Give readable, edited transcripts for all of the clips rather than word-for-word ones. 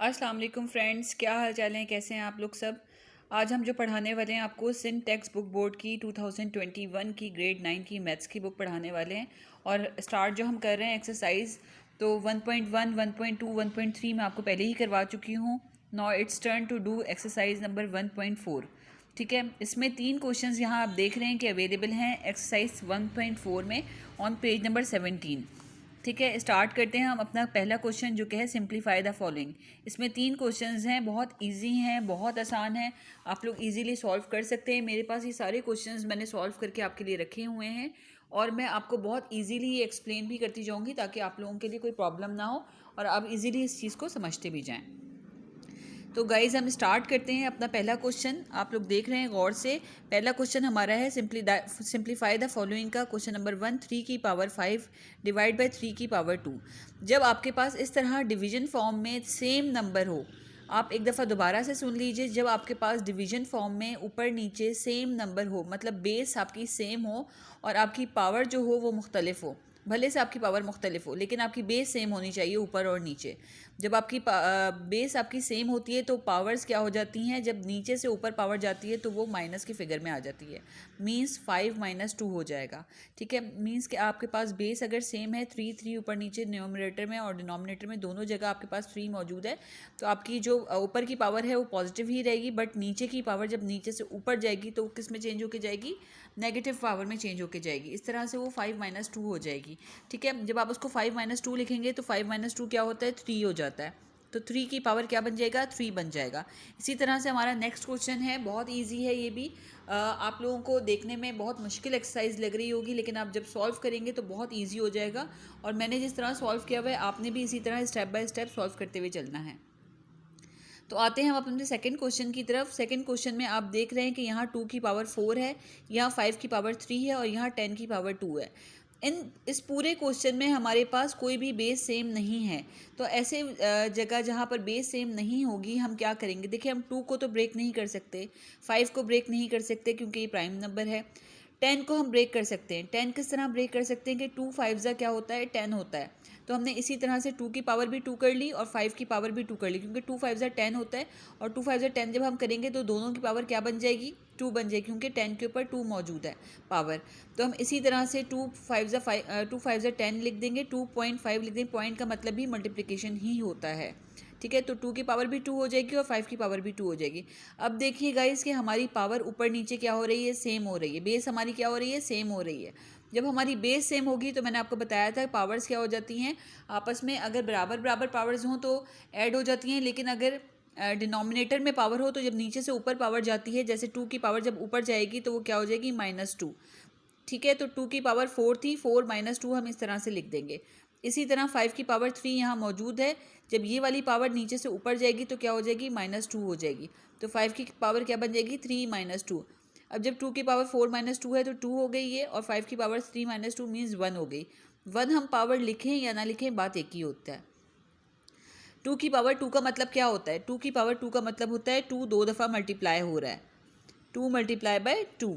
अस्सलाम वालेकुम फ्रेंड्स, क्या हाल चाल हैं? कैसे हैं आप लोग सब? आज हम जो पढ़ाने वाले हैं आपको सिंध टेक्स्ट बुक बोर्ड की 2021 की ग्रेड 9 की मैथ्स की बुक पढ़ाने वाले हैं। और स्टार्ट जो हम कर रहे हैं एक्सरसाइज तो 1.1, 1.2, 1.3 मैं आपको पहले ही करवा चुकी हूँ। Now it's turn to do exercise number 1.4। ठीक है, इसमें 3 क्वेश्चंस यहाँ आप देख रहे हैं कि अवेलेबल हैं एक्सरसाइज 1.4 में ऑन पेज नंबर 17। ठीक है, स्टार्ट करते हैं हम अपना पहला क्वेश्चन जो कि है सिंप्लीफाई द फॉलोइंग। इसमें 3 क्वेश्चंस हैं, बहुत इजी हैं, बहुत आसान है, आप लोग इजीली सॉल्व कर सकते हैं। मेरे पास ये सारे क्वेश्चंस मैंने सॉल्व करके आपके लिए रखे हुए हैं और मैं आपको बहुत इजीली ये एक्सप्लेन भी करती जाऊंगी ताकि आप लोगों के लिए कोई प्रॉब्लम ना हो और आप इजीली इस चीज़ को समझते भी जाएँ। तो गाइज़ हम स्टार्ट करते हैं अपना पहला क्वेश्चन। आप लोग देख रहे हैं गौर से। पहला क्वेश्चन हमारा है सिंप्लीफाई द फॉलोइंग का क्वेश्चन नंबर 1, 3 की पावर 5 डिवाइड बाई 3 की पावर 2। जब आपके पास इस तरह डिवीजन फॉर्म में सेम नंबर हो, आप एक दफ़ा दोबारा से सुन लीजिए, जब आपके पास डिवीजन फॉर्म में ऊपर नीचे सेम नंबर हो, मतलब बेस आपकी सेम हो और आपकी पावर जो हो वो मुख्तलिफ हो। भले से आपकी पावर मुख्तलिफ हो लेकिन आपकी बेस सेम होनी चाहिए ऊपर और नीचे। जब आपकी बेस आपकी सेम होती है तो पावर्स क्या हो जाती हैं, जब नीचे से ऊपर पावर जाती है तो वो माइनस की फिगर में आ जाती है। मीन्स 5 - 2 हो जाएगा। ठीक है, मीन्स कि आपके पास बेस अगर सेम है 3 ऊपर नीचे न्यूमरेटर में और डिनोमिनेटर में दोनों जगह आपके पास 3 मौजूद है, तो आपकी जो ऊपर की पावर है वो पॉजिटिव ही रहेगी, बट नीचे की पावर जब नीचे से ऊपर जाएगी तो किस में चेंज होके जाएगी? नेगेटिव पावर में चेंज होके जाएगी। इस तरह से वो 5 - 2 हो जाएगी। ठीक है, जब आप उसको 5 - 2 लिखेंगे तो 5 - 2 क्या होता है? 3 हो जाता है। तो 3 की पावर क्या बन जाएगा? 3 बन जाएगा। इसी तरह से हमारा नेक्स्ट क्वेश्चन है, बहुत इजी है ये भी। आप लोगों को देखने में बहुत मुश्किल एक्सरसाइज लग रही होगी लेकिन आप जब सॉल्व करेंगे तो बहुत इजी हो जाएगा। और मैंने जिस तरह सॉल्व किया हुआ है आपने भी इसी तरह स्टेप बाय स्टेप सॉल्व करते हुए चलना है। तो आते हैं हम अपने सेकंड क्वेश्चन की तरफ। सेकंड क्वेश्चन में आप देख रहे हैं कि यहाँ 2 की पावर 4 है, यहाँ 5 की पावर 3 है और यहाँ 10 की पावर 2 है। इस पूरे क्वेश्चन में हमारे पास कोई भी बेस सेम नहीं है। तो ऐसे जगह जहाँ पर बेस सेम नहीं होगी हम क्या करेंगे? देखिए, हम 2 को तो ब्रेक नहीं कर सकते, 5 को ब्रेक नहीं कर सकते क्योंकि ये प्राइम नंबर है। 10 को हम ब्रेक कर सकते हैं। 10 किस तरह ब्रेक कर सकते हैं कि 2 5 क्या होता है? 10 होता है। तो हमने इसी तरह से 2 की पावर भी 2 कर ली और 5 की पावर भी 2 कर ली, क्योंकि 2 5 10 होता है और 2 5 10 जब हम करेंगे तो दोनों की पावर क्या बन जाएगी? 2 बन जाएगी, क्योंकि 10 के ऊपर 2 मौजूद है पावर। तो हम इसी तरह से 2 5 10 लिख देंगे, 2.5 लिख देंगे। पॉइंट का मतलब भी मल्टीप्लिकेशन ही होता है। ठीक है, तो 2 की पावर भी 2 हो जाएगी और 5 की पावर भी 2 हो जाएगी। अब देखिए गाइस कि हमारी पावर ऊपर नीचे क्या हो रही है? सेम हो रही है। बेस हमारी क्या हो रही है? सेम हो रही है। जब हमारी बेस सेम होगी तो मैंने आपको बताया था पावर्स क्या हो जाती हैं आपस में, अगर बराबर बराबर पावर्स हों तो ऐड हो जाती हैं, लेकिन अगर डिनोमिनेटर में पावर हो तो जब नीचे से ऊपर पावर जाती है, जैसे 2 की पावर जब ऊपर जाएगी तो वो क्या हो जाएगी? -2। ठीक है, तो 2 की पावर 4 थी, 4 - 2 हम इस तरह से लिख देंगे। इसी तरह 5 की पावर 3 यहाँ मौजूद है, जब ये वाली पावर नीचे से ऊपर जाएगी तो क्या हो जाएगी? -2 हो जाएगी। तो 5 की पावर क्या बन जाएगी? 3 - 2। अब जब 2 की पावर 4 - 2 है तो 2 हो गई है और 5 की पावर 3 - 2 मीन्स 1 हो गई। 1 हम पावर लिखें या ना लिखें बात एक ही होता है। 2 की पावर 2 का मतलब क्या होता है? 2 की पावर 2 का मतलब होता है 2 2 दफ़ा मल्टीप्लाई हो रहा है। 2 मल्टीप्लाई बाय 2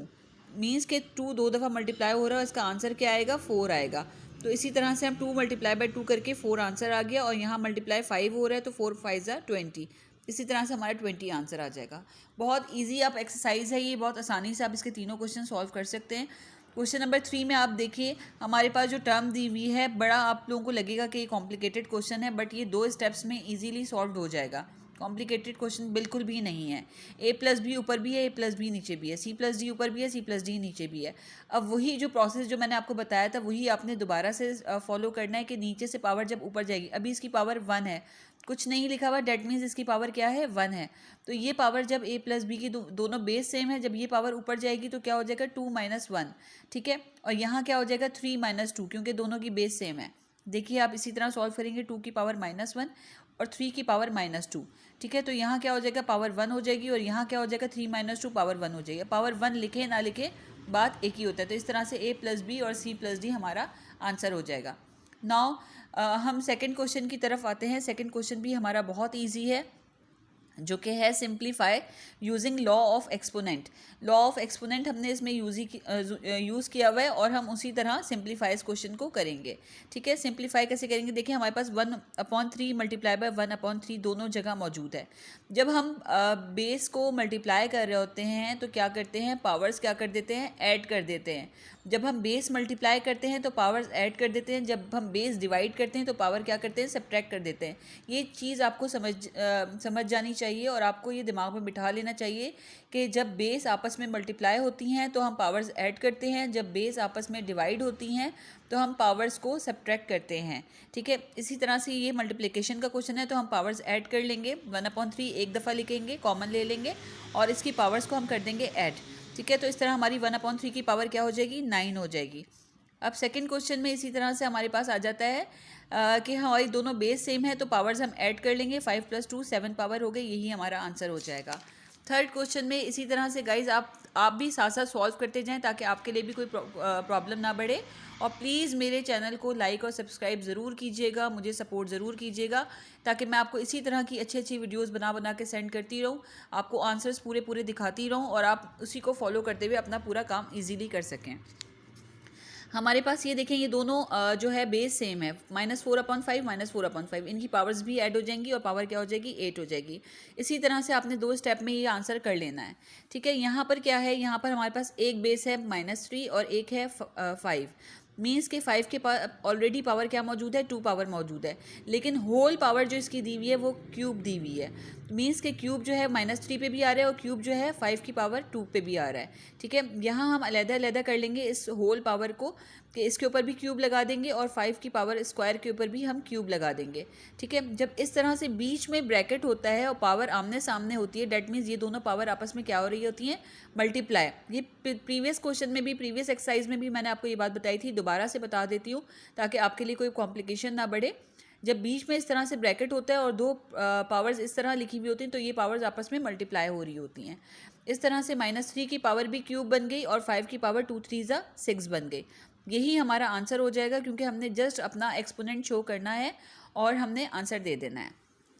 मीन्स के 2 2 दफ़ा मल्टीप्लाई हो रहा है, इसका आंसर क्या आएगा? 4 आएगा। तो इसी तरह से हम 2 मल्टीप्लाई बाय 2 करके 4 आंसर आ गया और यहाँ मल्टीप्लाई 5 हो रहा है तो 4 5 20। इसी तरह से हमारा 20 आंसर आ जाएगा। बहुत इजी आप एक्सरसाइज है ये, बहुत आसानी से आप इसके तीनों क्वेश्चन सॉल्व कर सकते हैं। क्वेश्चन नंबर 3 में आप देखिए हमारे पास जो टर्म दी हुई है, बड़ा आप लोगों को लगेगा कि ये कॉम्प्लिकेटेड क्वेश्चन है, बट ये 2 स्टेप्स में ईजीली सॉल्व हो जाएगा। कॉम्प्लिकेटेड क्वेश्चन बिल्कुल भी नहीं है। A+B ऊपर भी है, A+B नीचे भी है, C+D ऊपर भी है, C+D नीचे भी है। अब वही जो प्रोसेस जो मैंने आपको बताया था वही आपने दोबारा से फॉलो करना है कि नीचे से पावर जब ऊपर जाएगी, अभी इसकी पावर 1 है, कुछ नहीं लिखा हुआ, डेट मीन्स इसकी पावर क्या है? 1 है। तो ये पावर जब A+B की दोनों बेस सेम है, जब ये पावर ऊपर जाएगी तो क्या हो जाएगा? 2 - 1। ठीक है, और यहाँ क्या हो जाएगा? 3 - 2, क्योंकि दोनों की बेस सेम है। देखिए आप इसी तरह सॉल्व करेंगे, 2 की पावर -1 और 3 की पावर -2। ठीक है, तो यहाँ क्या हो जाएगा? पावर 1 हो जाएगी और यहाँ क्या हो जाएगा? 3 - 2 पावर 1 हो जाएगी। पावर 1 लिखे ना लिखे बात एक ही होता है। तो इस तरह से A+B और C+D हमारा आंसर हो जाएगा। नाउ हम सेकंड क्वेश्चन की तरफ आते हैं। सेकंड क्वेश्चन भी हमारा बहुत ईजी है। जो कि है simplify using law of exponent. Law of exponent हमने इसमें यूज़ किया हुआ है और हम उसी तरह सिंप्लीफाई इस क्वेश्चन को करेंगे। ठीक है, सिंप्लीफाई कैसे करेंगे, देखिए हमारे पास 1/3 मल्टीप्लाई बाय 1/3 दोनों जगह मौजूद है। जब हम बेस को मल्टीप्लाई कर रहे होते हैं तो क्या करते हैं, पावर्स क्या कर देते हैं, ऐड कर देते हैं। जब हम बेस मल्टीप्लाई करते हैं तो पावर्स ऐड कर देते हैं, जब हम बेस डिवाइड करते हैं तो पावर क्या करते हैं, सब्ट्रैक्ट कर देते हैं। ये चीज़ आपको समझ जानी चाहिए और आपको ये दिमाग में बिठा लेना चाहिए कि जब बेस आपस में मल्टीप्लाई होती हैं तो हम पावर्स ऐड करते हैं, जब बेस आपस में डिवाइड होती हैं तो हम पावर्स को सब्ट्रैक्ट करते हैं। ठीक है, इसी तरह से ये मल्टीप्लिकेशन का क्वेश्चन है तो हम पावर्स ऐड कर लेंगे, 1/3 एक दफ़ा लिखेंगे, कॉमन ले लेंगे और इसकी पावर्स को हम कर देंगे ऐड। ठीक है, तो इस तरह हमारी 1/3 की पावर क्या हो जाएगी, 9 हो जाएगी। अब सेकंड क्वेश्चन में इसी तरह से हमारे पास आ जाता है कि हमारी दोनों बेस सेम है तो पावर्स हम ऐड कर लेंगे, 5 + 2 7 पावर हो गई, यही हमारा आंसर हो जाएगा। थर्ड क्वेश्चन में इसी तरह से गाइज आप भी साथ साथ सॉल्व करते जाएं ताकि आपके लिए भी कोई प्रॉब्लम ना बढ़े। और प्लीज़ मेरे चैनल को लाइक और सब्सक्राइब ज़रूर कीजिएगा, मुझे सपोर्ट ज़रूर कीजिएगा ताकि मैं आपको इसी तरह की अच्छी अच्छी वीडियोस बना के सेंड करती रहूँ, आपको आंसर्स पूरे दिखाती रहूँ और आप उसी को फॉलो करते हुए अपना पूरा काम ईजीली कर सकें। हमारे पास ये देखें, ये दोनों जो है बेस सेम है, -4/5 -4/5, इनकी पावर्स भी ऐड हो जाएंगी और पावर क्या हो जाएगी, 8 हो जाएगी। इसी तरह से आपने 2 स्टेप में ये आंसर कर लेना है। ठीक है, यहाँ पर क्या है, यहाँ पर हमारे पास एक बेस है -3 और एक है 5, मीन्स के 5 के ऑलरेडी पावर क्या मौजूद है, 2 पावर मौजूद है, लेकिन होल पावर जो इसकी दी हुई है वो क्यूब दी हुई है। मीन्स के क्यूब जो है -3 पे भी आ रहा है और क्यूब जो है 5 की पावर 2 पे भी आ रहा है। ठीक है, यहाँ हम अलग-अलग कर लेंगे इस होल पावर को कि इसके ऊपर भी क्यूब लगा देंगे और 5 की पावर स्क्वायर के ऊपर भी हम क्यूब लगा देंगे। ठीक है, जब इस तरह से बीच में ब्रैकेट होता है और पावर आमने सामने होती है, डेट मीन्स ये दोनों पावर आपस में क्या हो रही होती हैं, मल्टीप्लाई। ये प्रीवियस क्वेश्चन में भी, प्रीवियस एक्सरसाइज में भी मैंने आपको ये बात बताई थी, दोबारा से बता देती हूँ ताकि आपके लिए कोई कॉम्प्लिकेशन ना बढ़े। जब बीच में इस तरह से ब्रैकेट होता है और दो पावर्स इस तरह लिखी हुई होती हैं तो ये पावर्स आपस में मल्टीप्लाई हो रही होती हैं। इस तरह से -3 की पावर भी क्यूब बन गई और 5 की पावर 2 3 6 बन गई। यही हमारा आंसर हो जाएगा क्योंकि हमने जस्ट अपना एक्सपोनेंट शो करना है और हमने आंसर दे देना है।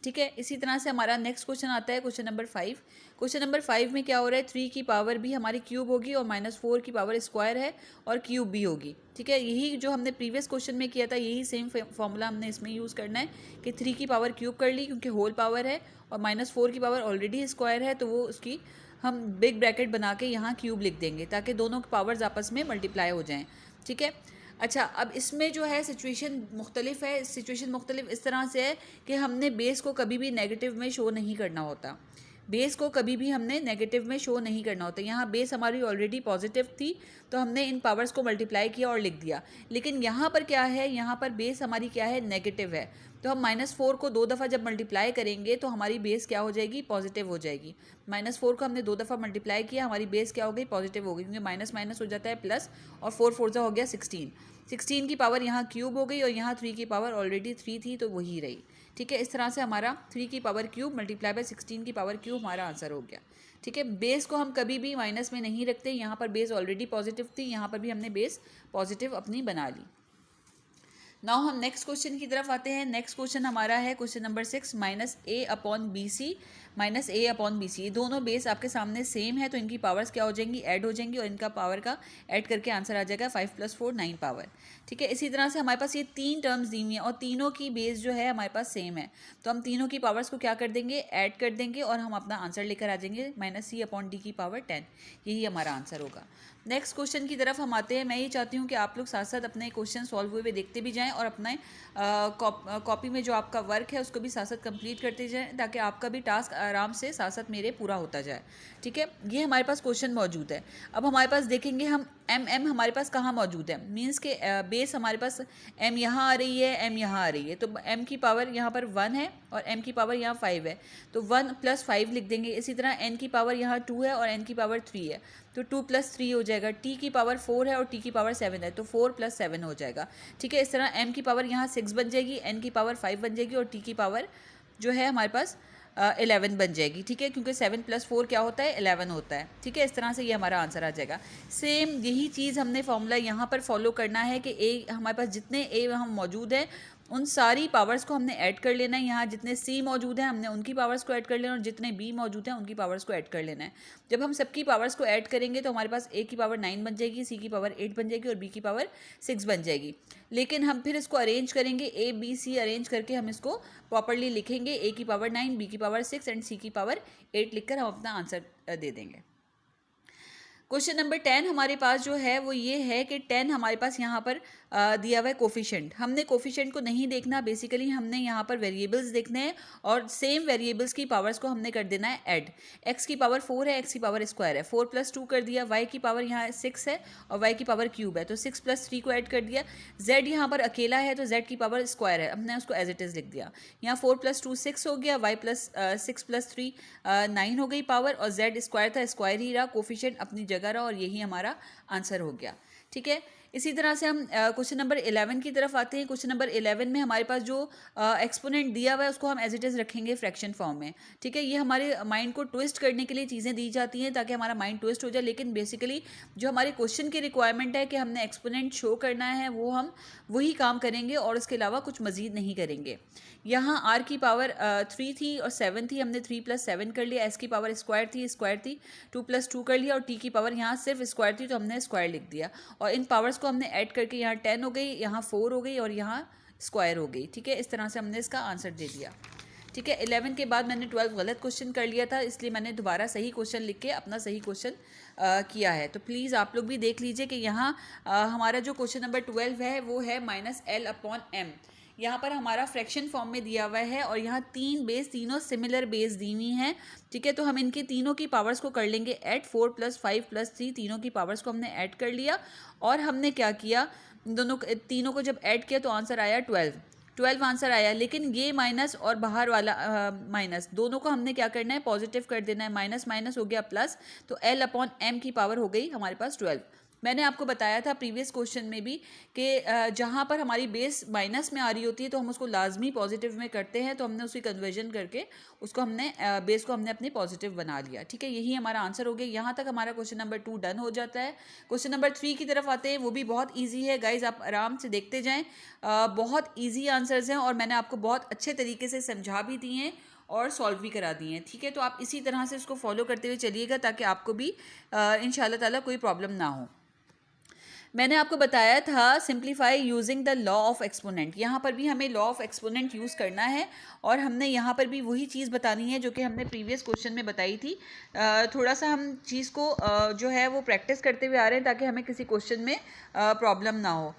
ठीक है, इसी तरह से हमारा नेक्स्ट क्वेश्चन आता है, क्वेश्चन नंबर 5। क्वेश्चन नंबर 5 में क्या हो रहा है, 3 की पावर भी हमारी क्यूब होगी और -4 की पावर स्क्वायर है और क्यूब भी होगी। ठीक है, यही जो हमने प्रीवियस क्वेश्चन में किया था, यही सेम फॉर्मूला हमने इसमें यूज़ करना है कि 3 की पावर क्यूब कर ली क्योंकि होल पावर है और -4 की पावर ऑलरेडी स्क्वायर है तो वो उसकी हम बिग ब्रैकेट बना के यहाँ क्यूब लिख देंगे ताकि दोनों पावर्स आपस में मल्टीप्लाई हो जाएँ। ठीक है, अच्छा, अब इसमें जो है सिचुएशन मुख्तलिफ है। सिचुएशन मुख्तलिफ इस तरह से है कि हमने बेस को कभी भी नेगेटिव में शो नहीं करना होता, बेस को कभी भी हमने नेगेटिव में शो नहीं करना होता। यहाँ बेस हमारी ऑलरेडी पॉजिटिव थी तो हमने इन पावर्स को मल्टीप्लाई किया और लिख दिया, लेकिन यहाँ पर क्या है, यहाँ पर बेस हमारी क्या है, नेगेटिव है। तो हम -4 को 2 दफ़ा जब मल्टीप्लाई करेंगे तो हमारी बेस क्या हो जाएगी, पॉजिटिव हो जाएगी। -4 को हमने 2 दफ़ा मल्टीप्लाई किया, हमारी बेस क्या हो गई, पॉजिटिव हो गई, क्योंकि माइनस माइनस हो जाता है प्लस और 4 4 हो गया 16। 16 की पावर यहाँ क्यूब हो गई और यहाँ 3 की पावर ऑलरेडी 3 थी तो वही रही। ठीक है, इस तरह से हमारा 3 की पावर क्यूब मल्टीप्लाई बाय 16 की पावर क्यूब हमारा आंसर हो गया। ठीक है, बेस को हम कभी भी माइनस में नहीं रखते, यहाँ पर बेस ऑलरेडी पॉजिटिव थी, यहाँ पर भी हमने बेस पॉजिटिव अपनी बना ली। नाउ हम नेक्स्ट क्वेश्चन की तरफ आते हैं। नेक्स्ट क्वेश्चन हमारा है क्वेश्चन नंबर 6, -a/bc -a/bc। ये दोनों बेस आपके सामने सेम है तो इनकी पावर्स क्या हो जाएंगी, ऐड हो जाएंगी और इनका पावर का ऐड करके आंसर आ जाएगा 5 + 4 9 पावर। ठीक है, इसी तरह से हमारे पास ये 3 टर्म्स दी हुई हैं और तीनों की बेस जो है हमारे पास सेम है तो हम तीनों की पावर्स को क्या कर देंगे, ऐड कर देंगे और हम अपना आंसर लेकर आ जाएंगे -c/d की पावर 10। यही हमारा आंसर होगा। नेक्स्ट क्वेश्चन की तरफ हम आते हैं। मैं ये चाहती हूँ कि आप लोग साथ साथ अपने क्वेश्चन सॉल्व हुए देखते भी जाएं और अपने कॉपी में जो आपका वर्क है उसको भी साथ साथ कंप्लीट करते जाएं ताकि आपका भी टास्क आराम से साथ साथ मेरे पूरा होता जाए। ठीक है, ये हमारे पास क्वेश्चन मौजूद है। अब हमारे पास देखेंगे हम m हमारे पास कहाँ मौजूद है, मीन्स के बेस हमारे पास m यहाँ आ रही है, m यहाँ आ रही है तो m की पावर यहाँ पर 1 है और m की पावर यहाँ 5 है तो 1 + 5 लिख देंगे। इसी तरह n की पावर यहाँ 2 है और n की पावर 3 है तो 2 + 3 हो जाएगा। t की पावर 4 है और t की पावर 7 है तो 4 + 7 हो जाएगा। ठीक है, इस तरह m की पावर यहाँ 6 बन जाएगी, n की पावर 5 बन जाएगी और t की पावर जो है हमारे पास 11 बन जाएगी। ठीक है, क्योंकि 7 + 4 क्या होता है, 11 होता है। ठीक है, इस तरह से ये हमारा आंसर आ जाएगा। सेम यही चीज़ हमने फॉर्मूला यहाँ पर फॉलो करना है कि ए हमारे पास जितने ए हम मौजूद हैं उन सारी पावर्स को हमने ऐड कर लेना है। यहाँ जितने c मौजूद हैं हमने उनकी पावर्स को ऐड कर लेना है और जितने b मौजूद हैं उनकी पावर्स को ऐड कर लेना है। जब हम सबकी पावर्स को ऐड करेंगे तो हमारे पास a की पावर 9 बन जाएगी, c की पावर 8 बन जाएगी और b की पावर 6 बन जाएगी। लेकिन हम फिर इसको अरेंज करेंगे, a b c अरेंज करके हम इसको प्रॉपरली लिखेंगे, a की पावर 9, b की पावर 6 एंड c की पावर 8 लिखकर हम अपना आंसर दे देंगे। क्वेश्चन नंबर 10 हमारे पास जो है वो ये है कि 10 हमारे पास यहाँ पर दिया हुआ है कोफिशिएंट। हमने कोफिशिएंट को नहीं देखना, बेसिकली हमने यहाँ पर वेरिएबल्स देखने हैं और सेम वेरिएबल्स की पावर्स को हमने कर देना है ऐड। x की पावर 4 है, x की पावर स्क्वायर है, 4 + 2 कर दिया, y की पावर यहाँ 6 है और y की पावर क्यूब है तो 6 + 3 को ऐड कर दिया। z यहाँ पर अकेला है तो z की पावर स्क्वायर है, हमने उसको एज इट इज़ लिख दिया। यहाँ 4 + 2 6 हो गया, y + 6 + 3 9 हो गई पावर और z स्क्वायर था, स्क्वायर ही रहा, कोफिशिएंट अपनी जगह रहा और यही हमारा आंसर हो गया। ठीक है, इसी तरह से हम क्वेश्चन नंबर 11 की तरफ आते हैं। क्वेश्चन नंबर 11 में हमारे पास जो एक्सपोनेंट दिया हुआ है उसको हम एज इट इज़ रखेंगे फ्रैक्शन फॉर्म में। ठीक है, ये हमारे माइंड को ट्विस्ट करने के लिए चीज़ें दी जाती हैं ताकि हमारा माइंड ट्विस्ट हो जाए, लेकिन बेसिकली जो हमारे क्वेश्चन की रिक्वायरमेंट है कि हमने एक्सपोनेंट शो करना है वो हम वही काम करेंगे और उसके अलावा कुछ मज़ीद नहीं करेंगे। यहाँ r की पावर 3 थी और 7 थी, हमने 3 + 7 कर लिया। s की पावर स्क्वायर थी 2 + 2 कर लिया और t की पावर यहाँ सिर्फ स्क्वायर थी तो हमने स्क्वायर लिख दिया और इन पावर्स को हमने ऐड करके यहाँ 10 हो गई, यहाँ 4 हो गई और यहाँ स्क्वायर हो गई। ठीक है, इस तरह से हमने इसका आंसर दे दिया। ठीक है, 11 के बाद मैंने 12 गलत क्वेश्चन कर लिया था, इसलिए मैंने दोबारा सही क्वेश्चन लिख के अपना सही क्वेश्चन किया है। तो प्लीज़ आप लोग भी देख लीजिए कि यहाँ हमारा जो क्वेश्चन नंबर 12 है वो है -L/m। यहाँ पर हमारा फ्रैक्शन फॉर्म में दिया हुआ है और यहाँ 3 बेस, तीनों सिमिलर बेस दी हुई हैं। ठीक है, तो हम इनके तीनों की पावर्स को कर लेंगे ऐड। 4 + 5 + 3 तीनों की पावर्स को हमने ऐड कर लिया और हमने क्या किया, तीनों को जब ऐड किया तो आंसर आया 12 आंसर आया। लेकिन ये माइनस और बाहर वाला माइनस दोनों को हमने क्या करना है, पॉजिटिव कर देना है। माइनस माइनस हो गया प्लस, तो L/m की पावर हो गई हमारे पास 12। मैंने आपको बताया था प्रीवियस क्वेश्चन में भी कि जहाँ पर हमारी बेस माइनस में आ रही होती है तो हम उसको लाजमी पॉजिटिव में करते हैं, तो हमने उसकी कन्वर्जन करके उसको हमने बेस को हमने अपने पॉजिटिव बना लिया। ठीक है, यही हमारा आंसर हो गया। यहाँ तक हमारा क्वेश्चन नंबर 2 डन हो जाता है। क्वेश्चन नंबर 3 की तरफ आते हैं, वो भी बहुत ईजी है गाइज, आप आराम से देखते जाएँ। बहुत ईजी आंसर्स हैं और मैंने आपको बहुत अच्छे तरीके से समझा भी दिए हैं और सॉल्व भी करा दिए हैं। ठीक है, तो आप इसी तरह से इसको फॉलो करते हुए चलिएगा ताकि आपको भी इंशाल्लाह ताला कोई प्रॉब्लम ना हो। मैंने आपको बताया था simplify using the law of exponent. यहाँ पर भी हमें लॉ ऑफ एक्सपोनेंट यूज़ करना है और हमने यहाँ पर भी वही चीज़ बतानी है जो कि हमने प्रीवियस क्वेश्चन में बताई थी। थोड़ा सा हम चीज़ को जो है वो प्रैक्टिस करते हुए आ रहे हैं ताकि हमें किसी क्वेश्चन में प्रॉब्लम ना हो।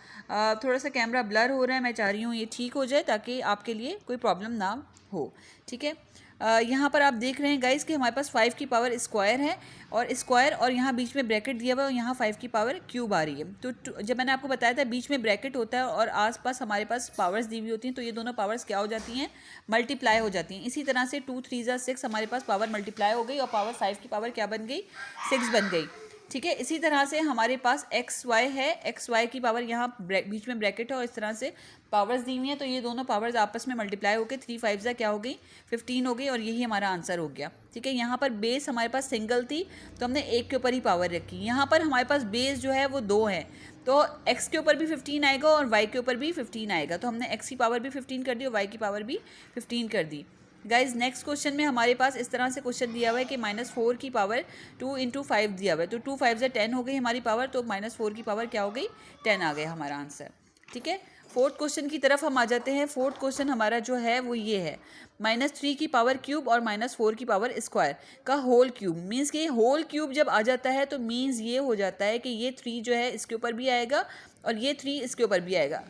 थोड़ा सा कैमरा ब्लर हो रहा है, मैं चाह रही हूँ ये ठीक हो जाए ताकि आपके लिए कोई प्रॉब्लम ना हो। ठीक है, यहाँ पर आप देख रहे हैं गाइस कि हमारे पास 5 की पावर स्क्वायर है और स्क्वायर और यहाँ बीच में ब्रैकेट दिया हुआ है और यहाँ 5 की पावर क्यूब आ रही है। तो जब मैंने आपको बताया था बीच में ब्रैकेट होता है और आसपास हमारे पास पावर्स दी हुई होती हैं, तो ये दोनों पावर्स क्या हो जाती हैं, मल्टीप्लाई हो जाती हैं। इसी तरह से 2 3 6 हमारे पास पावर मल्टीप्लाई हो गई और पावर 5 की पावर क्या बन गई, 6 बन गई। ठीक है, इसी तरह से हमारे पास एक्स वाई है, एक्स वाई की पावर यहाँ बीच में ब्रैकेट है और इस तरह से पावर्स दी हुई हैं, तो ये दोनों पावर्स आपस में मल्टीप्लाई होकर 3 5 क्या हो गई, 15 हो गई और यही हमारा आंसर हो गया। ठीक है, यहाँ पर बेस हमारे पास सिंगल थी तो हमने एक के ऊपर ही पावर रखी। यहाँ पर हमारे पास बेस जो है वो 2 है तो x के ऊपर भी 15 आएगा और y के ऊपर भी 15 आएगा, तो हमने x की पावर भी 15 कर दी और y की पावर भी 15 कर दी। गाइज नेक्स्ट क्वेश्चन में हमारे पास इस तरह से क्वेश्चन दिया हुआ है कि -4 की पावर 2 × 5 दिया हुआ है, तो 2 5 10 हो गई हमारी पावर, तो -4 की पावर क्या हो गई, 10 आ गया हमारा आंसर। ठीक है, फोर्थ क्वेश्चन की तरफ हम आ जाते हैं। फोर्थ क्वेश्चन हमारा जो है वो ये है, -3 की पावर क्यूब और -4 की पावर स्क्वायर का होल क्यूब। मीन्स कि होल क्यूब जब आ जाता है तो मीन्स ये हो जाता है कि ये 3 जो है इसके ऊपर भी आएगा और ये 3 इसके ऊपर भी आएगा।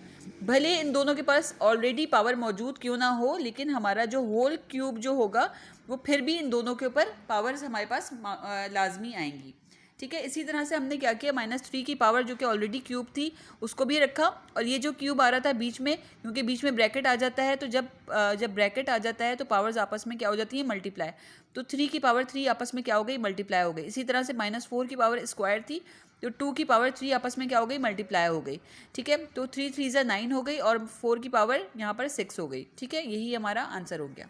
भले इन दोनों के पास ऑलरेडी पावर मौजूद क्यों ना हो, लेकिन हमारा जो होल क्यूब जो होगा वो फिर भी इन दोनों के ऊपर पावर्स हमारे पास लाजमी आएंगी। ठीक है, इसी तरह से हमने क्या किया, -3 की पावर जो कि ऑलरेडी क्यूब थी उसको भी रखा और ये जो क्यूब आ रहा था बीच में, क्योंकि बीच में ब्रैकेट आ जाता है तो जब ब्रैकेट आ जाता है तो पावर्स आपस में क्या हो जाती है, मल्टीप्लाई। तो 3 की पावर 3 आपस में क्या हो गई, मल्टीप्लाई हो गई। इसी तरह से -4 की पावर स्क्वायर थी तो 2 की पावर 3 आपस में क्या हो गई, मल्टीप्लाई हो गई। ठीक है, तो 3 3 9 हो गई और 4 की पावर यहाँ पर 6 हो गई। ठीक है, यही हमारा आंसर हो गया।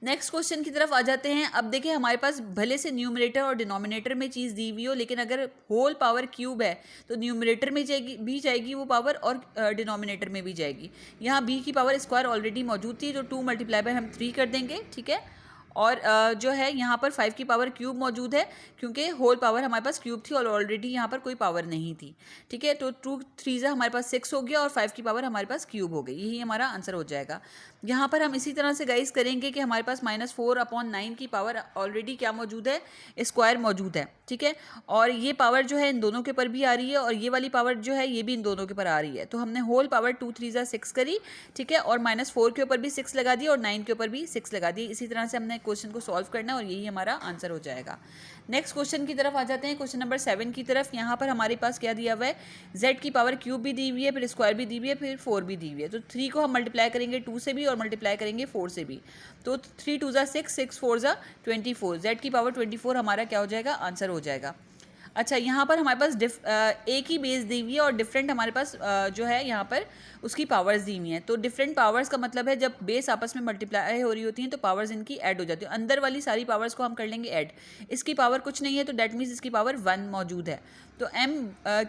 नेक्स्ट क्वेश्चन की तरफ आ जाते हैं। अब देखिए हमारे पास भले से न्यूमरेटर और डिनोमिनेटर में चीज़ दी हुई हो, लेकिन अगर होल पावर क्यूब है तो न्यूमरेटर में जाएगी वो पावर और डिनोमिनेटर में भी जाएगी। यहाँ b की पावर स्क्वायर ऑलरेडी मौजूद थी, तो 2 मल्टीप्लाई बाय हम 3 कर देंगे, ठीक है। और जो है यहाँ पर 5 की पावर क्यूब मौजूद है, क्योंकि होल पावर हमारे पास क्यूब थी और ऑलरेडी यहाँ पर कोई पावर नहीं थी, ठीक है। तो 2 3 हमारे पास 6 हो गया और 5 की पावर हमारे पास क्यूब हो गई। यही हमारा आंसर हो जाएगा। यहाँ पर हम इसी तरह से गाइस करेंगे कि हमारे पास -4/9 की पावर ऑलरेडी क्या मौजूद है, स्क्वायर मौजूद है, ठीक है। और ये पावर जो है इन दोनों के ऊपर भी आ रही है और ये वाली पावर जो है ये भी इन दोनों के ऊपर आ रही है। तो हमने होल पावर 2 3 6 करी, ठीक है, और -4 के ऊपर भी 6 लगा दी और 9 के ऊपर भी 6 लगा दी। इसी तरह से हमने क्वेश्चन को सॉल्व करना है और यही हमारा आंसर हो जाएगा। नेक्स्ट क्वेश्चन की तरफ आ जाते हैं, क्वेश्चन नंबर 7 की तरफ। यहाँ पर हमारे पास क्या दिया हुआ है, z की पावर क्यूब भी दी हुई है, फिर स्क्वायर भी दी हुई है, फिर 4 भी दी हुई है। तो 3 को हम मल्टीप्लाई करेंगे 2 से भी और मल्टीप्लाई करेंगे 4 से भी। तो 3 2 6, 6 4 24, z की पावर 24 हमारा क्या हो जाएगा, आंसर हो जाएगा। अच्छा, यहाँ पर हमारे पास एक ही बेस दी हुई है और डिफरेंट हमारे पास जो है यहाँ पर उसकी पावर्स दी हुई हैं। तो डिफरेंट पावर्स का मतलब है जब बेस आपस में मल्टीप्लाई हो रही होती हैं तो पावर्स इनकी ऐड हो जाती है। अंदर वाली सारी पावर्स को हम कर लेंगे ऐड। इसकी पावर कुछ नहीं है तो डेट मीन्स इसकी पावर 1 मौजूद है। तो m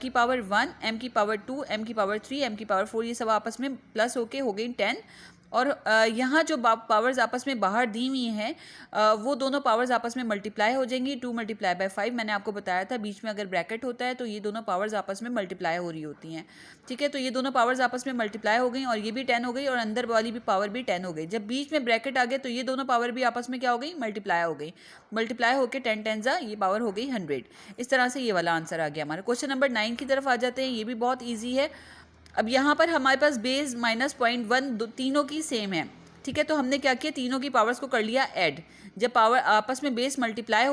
की पावर 1, m की पावर 2, m की पावर 3, m की पावर 4, ये सब आपस में प्लस होके हो गई 10। और यहाँ जो पावर्स आपस में बाहर दी हुई हैं वो दोनों पावर्स आपस में मल्टीप्लाई हो जाएंगी। 2 मल्टीप्लाई बाय 5 मैंने आपको बताया था, बीच में अगर ब्रैकेट होता है तो ये दोनों पावर्स आपस में मल्टीप्लाई हो रही होती हैं, ठीक है। तो ये दोनों पावर्स आपस में मल्टीप्लाई हो गई और ये भी 10 हो गई और अंदर वाली भी पावर भी 10 हो गई। जब बीच में ब्रैकेट आ गया तो ये दोनों पावर भी आपस में क्या हो गई, मल्टीप्लाई हो गई। मल्टीप्लाई होकर 10 10 ये पावर हो गई 100। इस तरह से ये वाला आंसर आ गया हमारा। क्वेश्चन नंबर 9 की तरफ आ जाते हैं। ये भी बहुत ईजी है। अब यहाँ पर हमारे पास बेस -0.1 तीनों की सेम है, ठीक है। तो हमने क्या किया, तीनों की पावर्स को कर लिया ऐड। जब पावर आपस में बेस मल्टीप्लाई